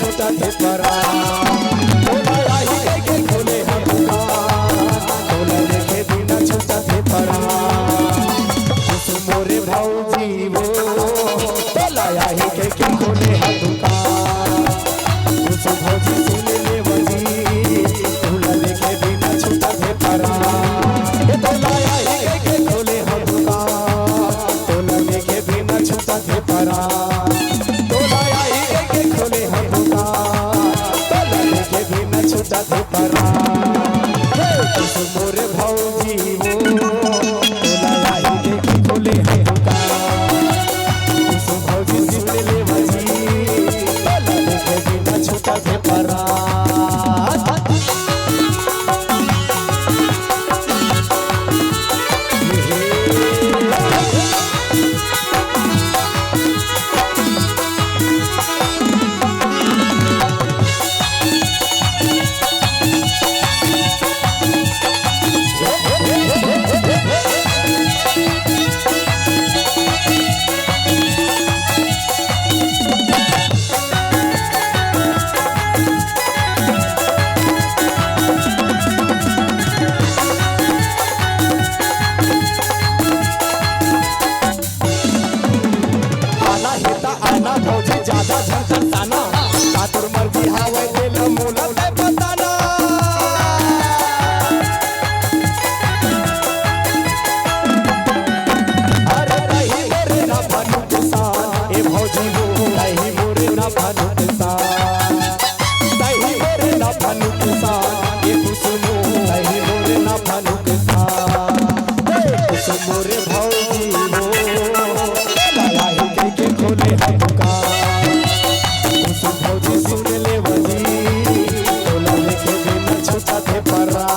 छूटा थे परा तोला आई के खोले हम दुकान तोला देखे बिना छूटा थे परा मोरे भौजी वो तोला आई के खोले हम दुकान भौजी सुन ले वजी तोला देखे बिना छूटा थे परा तोला आई के खोले हम दुकान तोला देखे बिना छूटा थे परा छूटा थे परा मोरे भौजी वो तोला आई के खोले हैं दुकान भौजी सुन ले वजी तोला देखे बिना छूटा थे परा आना भौजी ज्यादा झंझट ताना कातुर मर्जी हावे दिल मोला ते बताना अरे नहीं मोरे ना भानु किसान ए भौजी वो नहीं मोरे ना भानु किसान नहीं मोरे ना भानु किसान ए कुसुमो नहीं मोरे ना भानु किसान कुसुम मोरे भौजी वो लाही के खोले हम दुकान भौजी सुन ले वजी तोला लेके बिना छूटा थे परा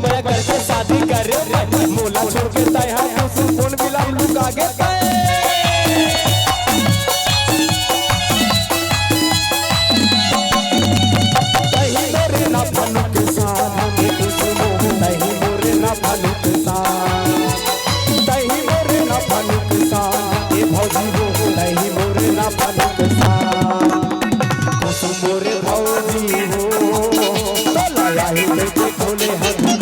मैं करके शादी करे मोला छोड़ के तैयार हूँ सुन बिला लुक आगे तही मोरे ना भानु किसान तही मोरे ना भानु किसान तही मोरे ना भानु किसान ये भौजी वो तही मोरे ना भानु किसान मोरे भौजी वो तोला आई के खोले हम